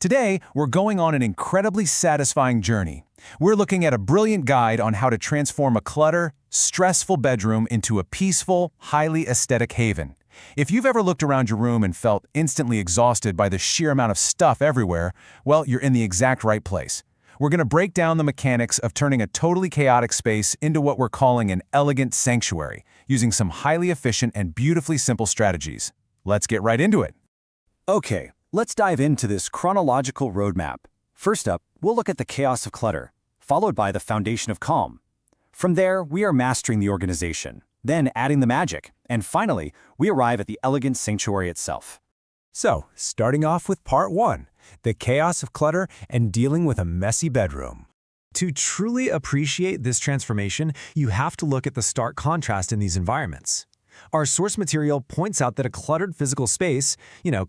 Today, we're going on an incredibly satisfying journey. We're looking at a brilliant guide on how to transform a stressful bedroom into a peaceful, highly aesthetic haven. If you've ever looked around your room and felt instantly exhausted by the sheer amount of stuff everywhere, well, you're in the exact right place. We're going to break down the mechanics of turning a totally chaotic space into what we're calling an elegant sanctuary, using some highly efficient and beautifully simple strategies. Let's get right into it. Okay, let's dive into this chronological roadmap. First up, we'll look at the chaos of clutter, followed by the foundation of calm. From there, we are mastering the organization, then adding the magic, and finally, we arrive at the elegant sanctuary itself. So, starting off with part 1, the chaos of clutter and dealing with a messy bedroom. To truly appreciate this transformation, you have to look at the stark contrast in these environments. Our source material points out that a cluttered physical space,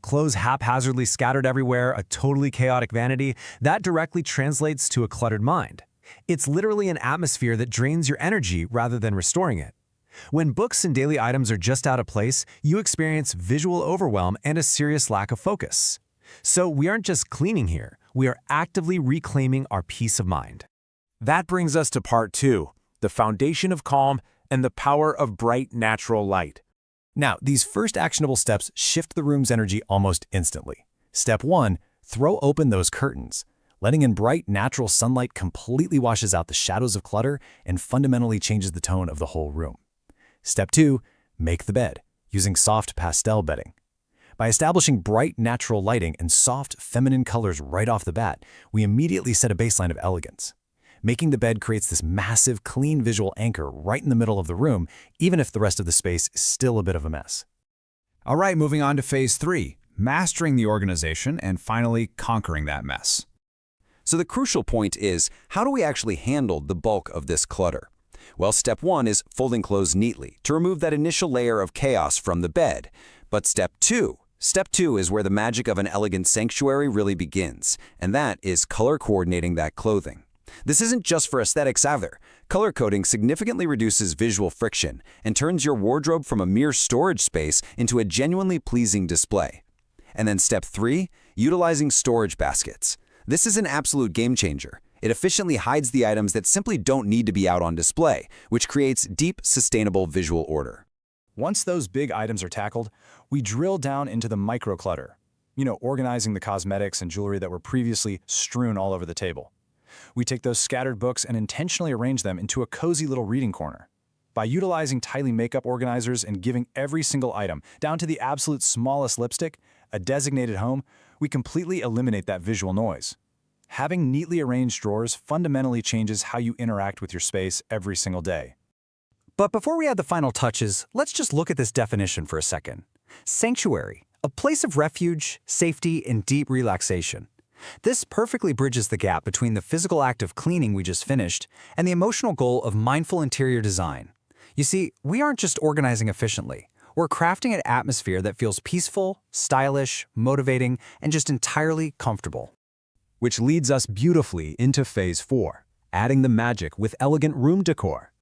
clothes haphazardly scattered everywhere, a totally chaotic vanity, that directly translates to a cluttered mind. It's literally an atmosphere that drains your energy rather than restoring it. When books and daily items are just out of place, you experience visual overwhelm and a serious lack of focus. So we aren't just cleaning here, we are actively reclaiming our peace of mind. That brings us to part 2, the foundation of calm and the power of bright, natural light. Now, these first actionable steps shift the room's energy almost instantly. Step 1, throw open those curtains. Letting in bright, natural sunlight completely washes out the shadows of clutter and fundamentally changes the tone of the whole room. Step 2, make the bed, using soft pastel bedding. By establishing bright, natural lighting and soft, feminine colors right off the bat, we immediately set a baseline of elegance. Making the bed creates this massive, clean visual anchor right in the middle of the room, even if the rest of the space is still a bit of a mess. All right, moving on to phase 3, mastering the organization and finally conquering that mess. So the crucial point is, how do we actually handle the bulk of this clutter? Well, step 1 is folding clothes neatly to remove that initial layer of chaos from the bed. But Step 2 is where the magic of an elegant sanctuary really begins, and that is color coordinating that clothing. This isn't just for aesthetics either. Color coding significantly reduces visual friction and turns your wardrobe from a mere storage space into a genuinely pleasing display. And then Step 3, utilizing storage baskets. This is an absolute game changer. It efficiently hides the items that simply don't need to be out on display, which creates deep, sustainable visual order. Once those big items are tackled, we drill down into the micro-clutter, organizing the cosmetics and jewelry that were previously strewn all over the table. We take those scattered books and intentionally arrange them into a cozy little reading corner. By utilizing tiny makeup organizers and giving every single item, down to the absolute smallest lipstick, a designated home, we completely eliminate that visual noise. Having neatly arranged drawers fundamentally changes how you interact with your space every single day. But before we add the final touches, let's just look at this definition for a second. Sanctuary, a place of refuge, safety, and deep relaxation. This perfectly bridges the gap between the physical act of cleaning we just finished and the emotional goal of mindful interior design. You see, we aren't just organizing efficiently. We're crafting an atmosphere that feels peaceful, stylish, motivating, and just entirely comfortable. Which leads us beautifully into phase 4, adding the magic with elegant room decor.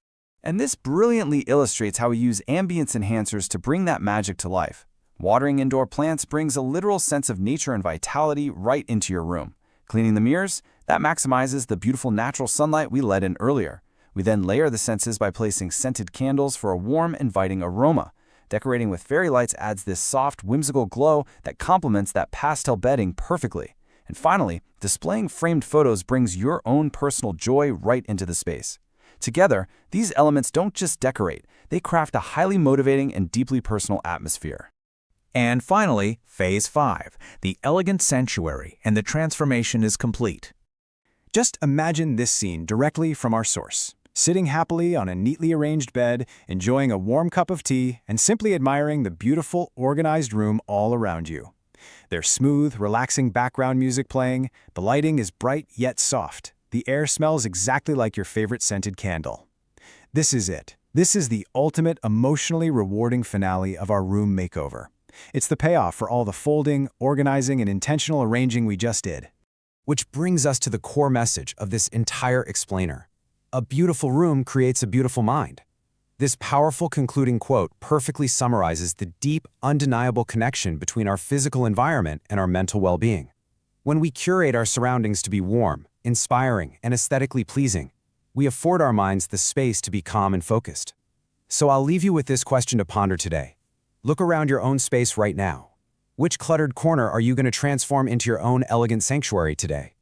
And this brilliantly illustrates how we use ambience enhancers to bring that magic to life. Watering indoor plants brings a literal sense of nature and vitality right into your room. Cleaning the mirrors, that maximizes the beautiful natural sunlight we let in earlier. We then layer the senses by placing scented candles for a warm, inviting aroma. Decorating with fairy lights adds this soft, whimsical glow that complements that pastel bedding perfectly. And finally, displaying framed photos brings your own personal joy right into the space. Together, these elements don't just decorate, they craft a highly motivating and deeply personal atmosphere. And finally, phase 5, the elegant sanctuary, and the transformation is complete. Just imagine this scene directly from our source. Sitting happily on a neatly arranged bed, enjoying a warm cup of tea, and simply admiring the beautiful, organized room all around you. There's smooth, relaxing background music playing, the lighting is bright yet soft, the air smells exactly like your favorite scented candle. This is it. This is the ultimate emotionally rewarding finale of our room makeover. It's the payoff for all the folding, organizing, and intentional arranging we just did. Which brings us to the core message of this entire explainer. A beautiful room creates a beautiful mind. This powerful concluding quote perfectly summarizes the deep, undeniable connection between our physical environment and our mental well-being. When we curate our surroundings to be warm, inspiring, and aesthetically pleasing, we afford our minds the space to be calm and focused. So I'll leave you with this question to ponder today. Look around your own space right now. Which cluttered corner are you going to transform into your own elegant sanctuary today?